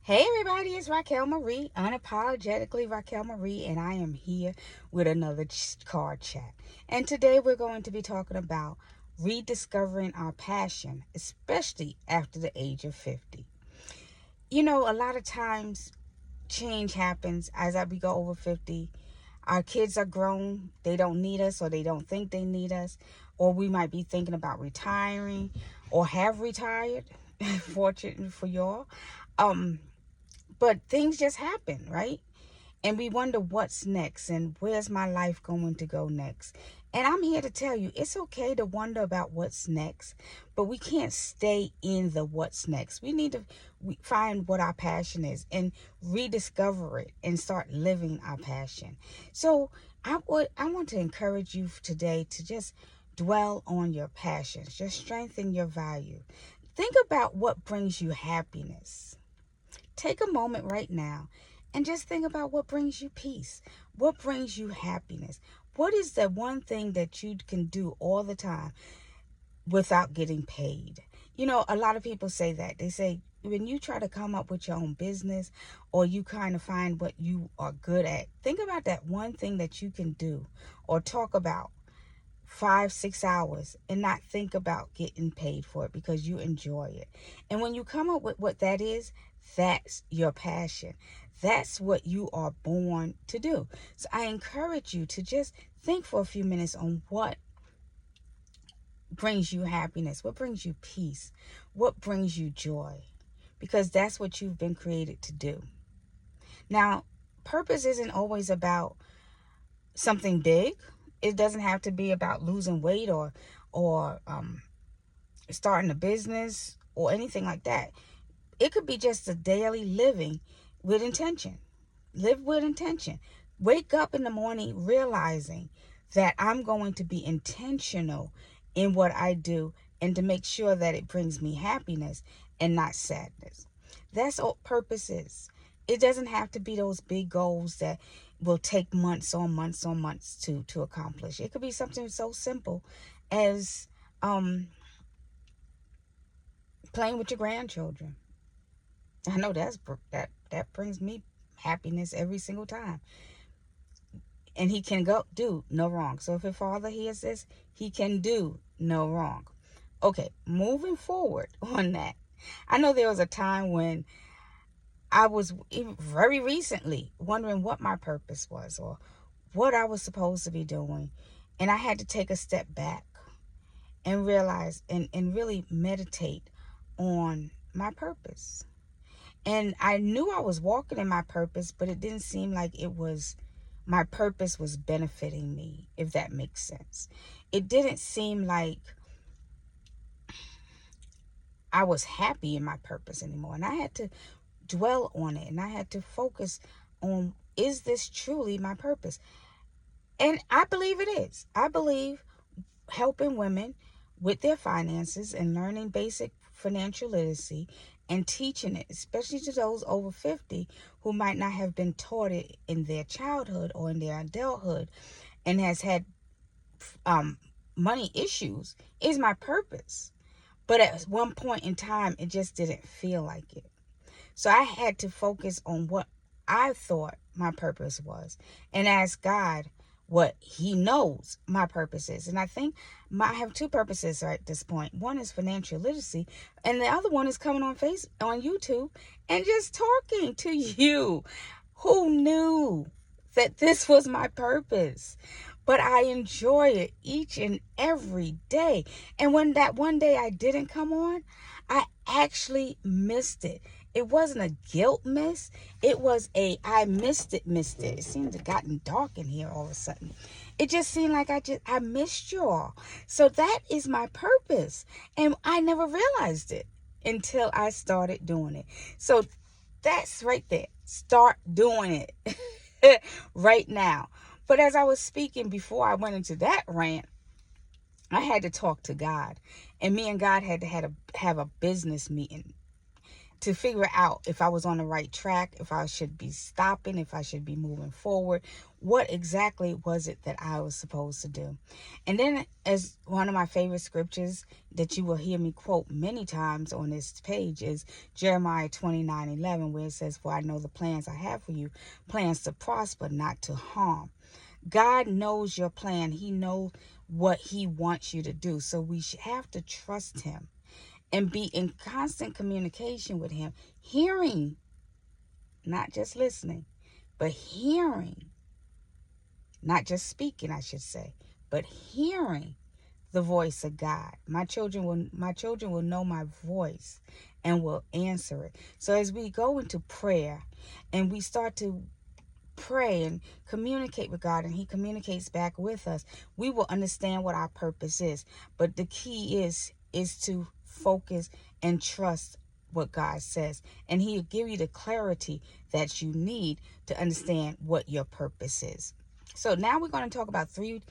Hey everybody, it's Raquel Marie, unapologetically Raquel Marie, and I am here with another card chat. And today we're going to be talking about rediscovering our passion, especially after the age of 50. You know, a lot of times change happens as we go over 50. Our kids are grown, they don't need us, or they don't think they need us, or we might be thinking about retiring or have retired. Fortunate for y'all. But things just happen, right? And we wonder what's next and where's my life going to go next. And I'm here to tell you, it's okay to wonder about what's next, but we can't stay in the what's next. We need to find what our passion is and rediscover it and start living our passion. So I want to encourage you today to just dwell on your passions, just strengthen your value. Think about what brings you happiness. Take a moment right now and just think about what brings you peace, what brings you happiness. What is the one thing that you can do all the time without getting paid? You know, a lot of people say that. They say when you try to come up with your own business or you kind of find what you are good at, think about that one thing that you can do or talk about 5, 6 hours and not think about getting paid for it because you enjoy it. And when you come up with what that is, that's your passion. That's what you are born to do. So I encourage you to just think for a few minutes on what brings you happiness, what brings you peace, what brings you joy, because that's what you've been created to do. Now, purpose isn't always about something big. It doesn't have to be about losing weight or starting a business or anything like that. It could be just a daily living with intention. Live with intention. Wake up in the morning realizing that I'm going to be intentional in what I do and to make sure that it brings me happiness and not sadness. That's what purpose is. It doesn't have to be those big goals that will take months on months on months to accomplish. It could be something so simple as playing with your grandchildren. I know that brings me happiness every single time. And he can go do no wrong. So if your father hears this, he can do no wrong. Okay, moving forward on that. I know there was a time when I was very recently wondering what my purpose was or what I was supposed to be doing. And I had to take a step back and realize and really meditate on my purpose. And I knew I was walking in my purpose, but it didn't seem like my purpose was benefiting me, if that makes sense. It didn't seem like I was happy in my purpose anymore. And I had to dwell on it and I had to focus on, is this truly my purpose? And I believe it is. I believe helping women with their finances and learning basic financial literacy and teaching it, especially to those over 50 who might not have been taught it in their childhood or in their adulthood and has had money issues, is my purpose. But at one point in time, it just didn't feel like it. So I had to focus on what I thought my purpose was and ask God what he knows my purpose is. And I think I have two purposes right at this point. One is financial literacy, and the other one is coming on YouTube and just talking to you. Who knew that this was my purpose? But I enjoy it each and every day. And when that one day I didn't come on, I actually missed it. It wasn't a guilt miss. It was I missed it. It seemed to have gotten dark in here all of a sudden. It just seemed like I missed you all. So that is my purpose. And I never realized it until I started doing it. So that's right there. Start doing it right now. But as I was speaking before I went into that rant, I had to talk to God. And me and God had to have a business meeting. to figure out if I was on the right track, if I should be stopping, if I should be moving forward. What exactly was it that I was supposed to do? And then, as one of my favorite scriptures that you will hear me quote many times on this page is Jeremiah 29:11, where it says, "For I know the plans I have for you, plans to prosper, not to harm." God knows your plan. He knows what he wants you to do. So we have to trust him and be in constant communication with him, hearing, not just listening, but hearing, not just speaking, I should say, but hearing the voice of God. My children will know my voice and will answer it. So as we go into prayer and we start to pray and communicate with God, and he communicates back with us, we will understand what our purpose is. But the key is to focus and trust what God says, and he'll give you the clarity that you need to understand what your purpose is. So now we're going to talk about 3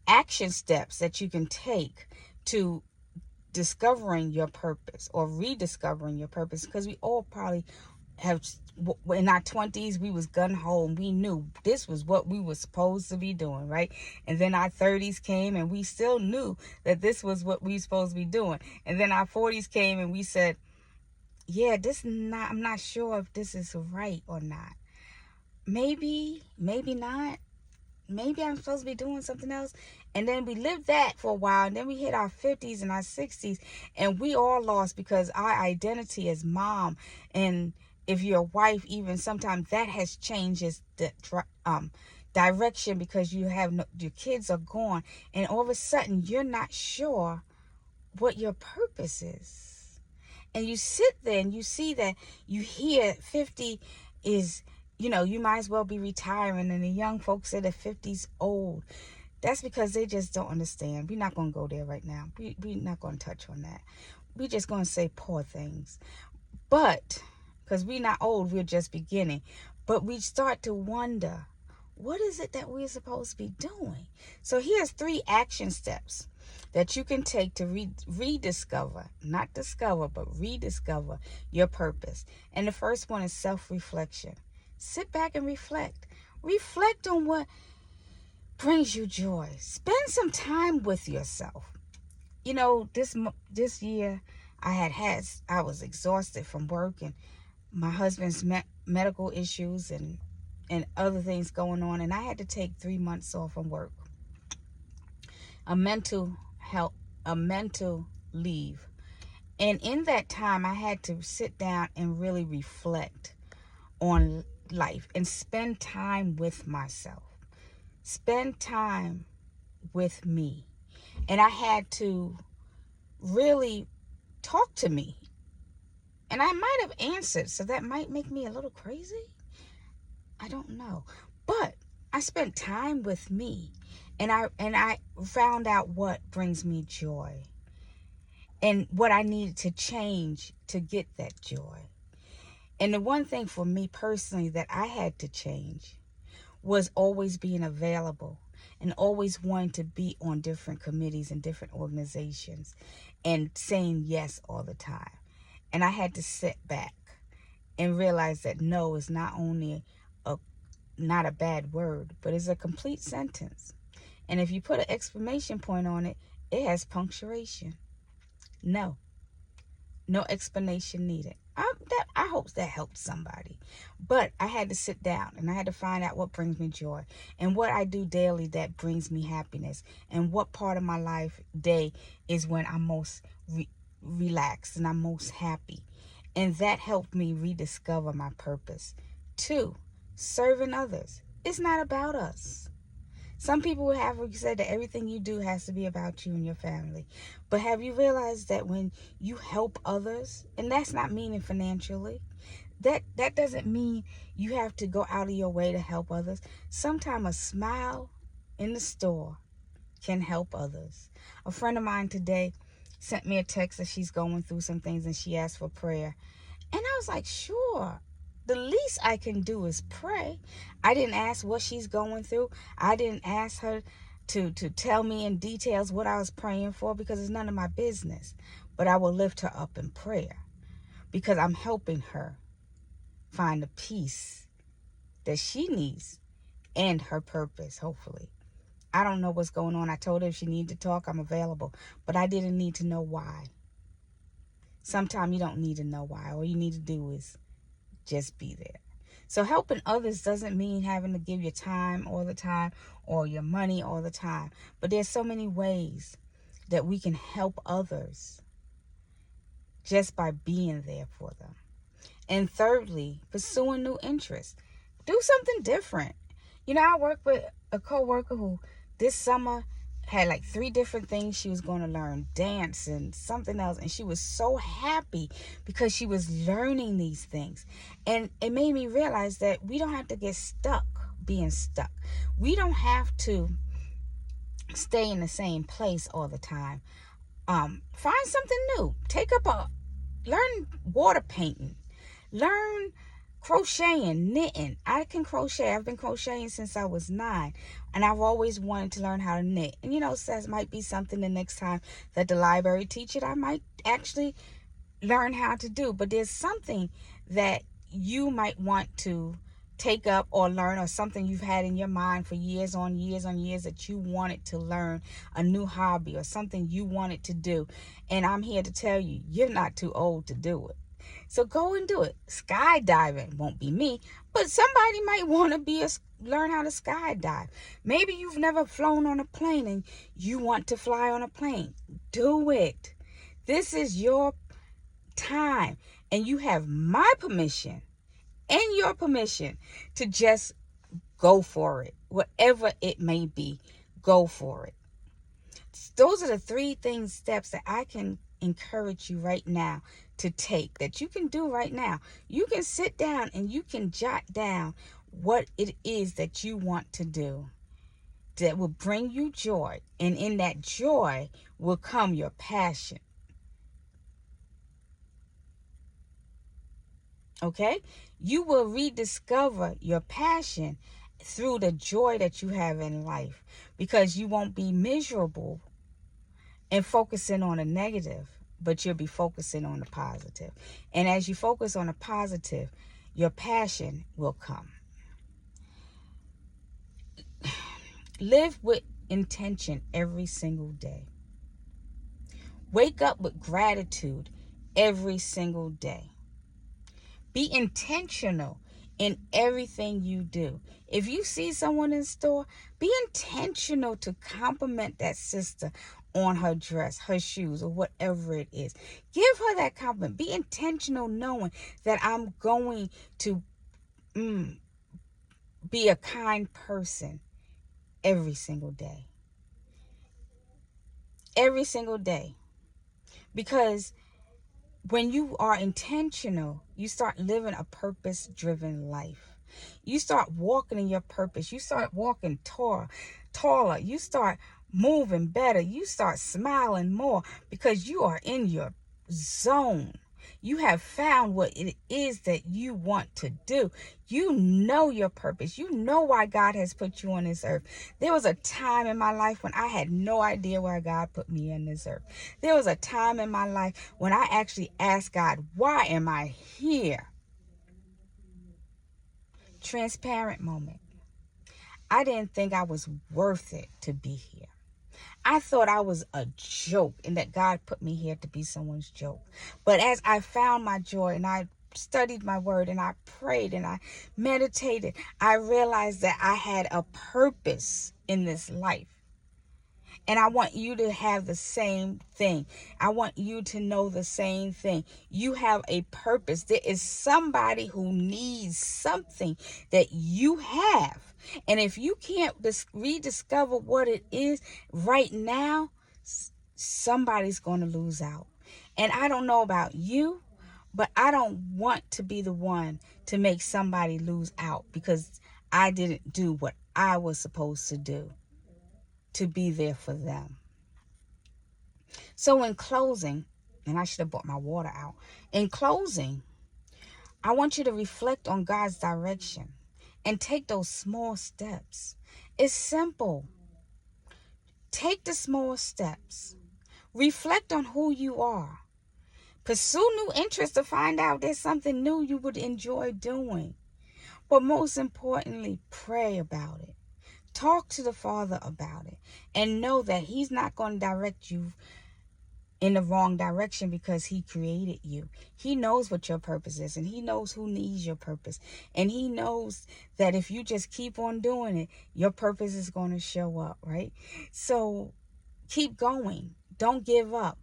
action steps that you can take to discovering your purpose or rediscovering your purpose, because we all probably have, in our 20s, we was gun-ho and we knew this was what we were supposed to be doing, right? And then our 30s came and we still knew that this was what we were supposed to be doing. And then our 40s came and we said, yeah, I'm not sure if this is right or not. Maybe not. Maybe I'm supposed to be doing something else. And then we lived that for a while, and then we hit our 50s and our 60s, and we all lost because our identity as mom, and if you're a wife, even sometimes that has changed the direction, because you have your kids are gone, and all of a sudden you're not sure what your purpose is. And you sit there and you see that, you hear 50 is, you might as well be retiring, and the young folks say that 50's old. That's because they just don't understand. We're not going to go there right now. We're not going to touch on that. We're just going to say poor things. But, because we're not old, we're just beginning. But we start to wonder, what is it that we're supposed to be doing? So here's 3 action steps that you can take to rediscover, not discover, but rediscover your purpose. And the first one is self-reflection. Sit back and reflect. Reflect on what brings you joy. Spend some time with yourself. This year I was exhausted from work and my husband's medical issues and other things going on, and I had to take 3 months off from work. A mental leave. And in that time, I had to sit down and really reflect on life and spend time with myself. Spend time with me. And I had to really talk to me. And I might have answered, so that might make me a little crazy. I don't know. But I spent time with me, and I found out what brings me joy and what I needed to change to get that joy. And the one thing for me personally that I had to change was always being available and always wanting to be on different committees and different organizations and saying yes all the time. And I had to sit back and realize that no is not only not a bad word, but it's a complete sentence. And if you put an exclamation point on it, it has punctuation. No explanation needed. I hope that helped somebody. But I had to sit down and I had to find out what brings me joy and what I do daily that brings me happiness, and what part of my life day is when I'm most relaxed and I'm most happy. And that helped me rediscover my purpose. 2, serving others. It's not about us. Some people have said that everything you do has to be about you and your family. But have you realized that when you help others, and that's not meaning financially, that doesn't mean you have to go out of your way to help others. Sometimes a smile in the store can help others. A friend of mine today sent me a text that she's going through some things and she asked for prayer. And I was like, sure. The least I can do is pray. I didn't ask what she's going through. I didn't ask her to tell me in details what I was praying for, because it's none of my business. But I will lift her up in prayer, because I'm helping her find the peace that she needs and her purpose, hopefully. I don't know what's going on. I told her if she needed to talk, I'm available. But I didn't need to know why. Sometimes you don't need to know why. All you need to do is just be there. So helping others doesn't mean having to give your time all the time or your money all the time. But there's so many ways that we can help others just by being there for them. And thirdly, pursuing new interests. Do something different. You know, I work with a coworker who this summer had like 3 different things she was going to learn, dance and something else, and she was so happy because she was learning these things. And it made me realize that we don't have to get stuck being stuck. We don't have to stay in the same place all the time. Find something new. Learn water painting. Learn crocheting, knitting. I can crochet. I've been crocheting since I was 9, and I've always wanted to learn how to knit. And that might be something the next time that the library teach it, I might actually learn how to do. But there's something that you might want to take up or learn, or something you've had in your mind for years on years on years that you wanted to learn, a new hobby or something you wanted to do. And I'm here to tell you, you're not too old to do it. So go and do it. Skydiving won't be me, but somebody might want to learn how to skydive. Maybe you've never flown on a plane and you want to fly on a plane. Do it. This is your time, and you have my permission and your permission to just go for it. Whatever it may be, go for it. Those are the 3 steps that I can encourage you right now to take, that you can do right now. You can sit down and you can jot down what it is that you want to do that will bring you joy, and in that joy will come your passion. Okay? You will rediscover your passion through the joy that you have in life, because you won't be miserable and focusing on a negative, but you'll be focusing on the positive. And as you focus on the positive, your passion will come. Live with intention every single day. Wake up with gratitude every single day. Be intentional in everything you do. If you see someone in the store, be intentional to compliment that sister on her dress, her shoes, or whatever it is. Give her that compliment. Be intentional knowing that I'm going to be a kind person every single day. Every single day. Because when you are intentional, you start living a purpose-driven life. You start walking in your purpose. You start walking taller. You start moving better. You start smiling more because you are in your zone. You have found what it is that you want to do. You know your purpose. You know why God has put you on this earth. There was a time in my life when I had no idea why God put me on this earth. There was a time in my life when I actually asked God, why am I here? Transparent moment. I didn't think I was worth it to be here. I thought I was a joke and that God put me here to be someone's joke. But as I found my joy and I studied my word and I prayed and I meditated, I realized that I had a purpose in this life. And I want you to have the same thing. I want you to know the same thing. You have a purpose. There is somebody who needs something that you have. And if you can't rediscover what it is right now, somebody's going to lose out. And I don't know about you, but I don't want to be the one to make somebody lose out because I didn't do what I was supposed to do to be there for them. So in closing, and I should have brought my water out. In closing, I want you to reflect on God's direction and take those small steps. It's simple. Take the small steps. Reflect on who you are. Pursue new interests to find out there's something new you would enjoy doing. But most importantly, pray about it. Talk to the Father about it. And know that He's not going to direct you in the wrong direction because He created you. He knows what your purpose is, and He knows who needs your purpose. And He knows that if you just keep on doing it, your purpose is going to show up, right? So keep going. Don't give up.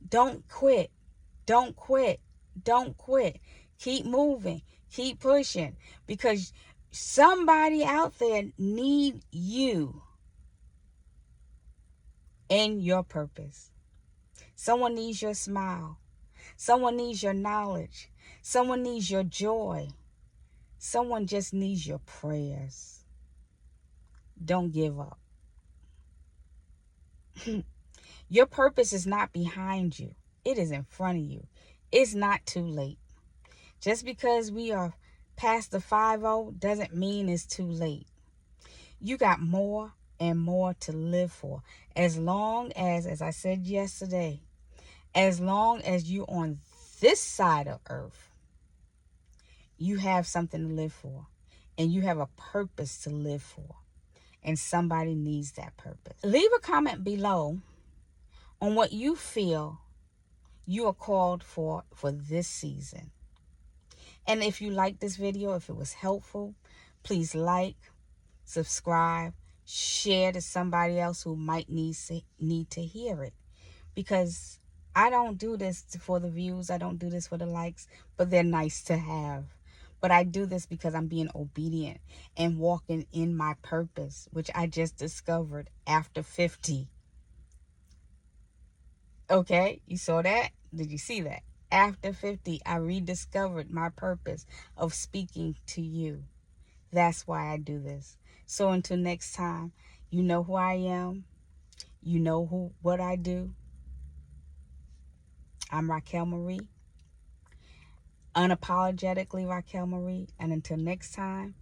Don't quit. Don't quit. Don't quit. Keep moving. Keep pushing, because somebody out there need you and your purpose. Someone needs your smile. Someone needs your knowledge. Someone needs your joy. Someone just needs your prayers. Don't give up. Your purpose is not behind you. It is in front of you. It's not too late. Just because we are past the 50 doesn't mean it's too late. You got more and more to live for. As long as I said yesterday, as long as you're on this side of earth, you have something to live for. And you have a purpose to live for. And somebody needs that purpose. Leave a comment below on what you feel you are called for this season. And if you like this video, if it was helpful, please like, subscribe, share to somebody else who might need to hear it. Because I don't do this for the views. I don't do this for the likes, but they're nice to have. But I do this because I'm being obedient and walking in my purpose, which I just discovered after 50. Okay, you saw that? Did you see that? After 50, I rediscovered my purpose of speaking to you. That's why I do this. So until next time, you know who I am. You know what I do. I'm Raquel Marie. Unapologetically Raquel Marie. And until next time,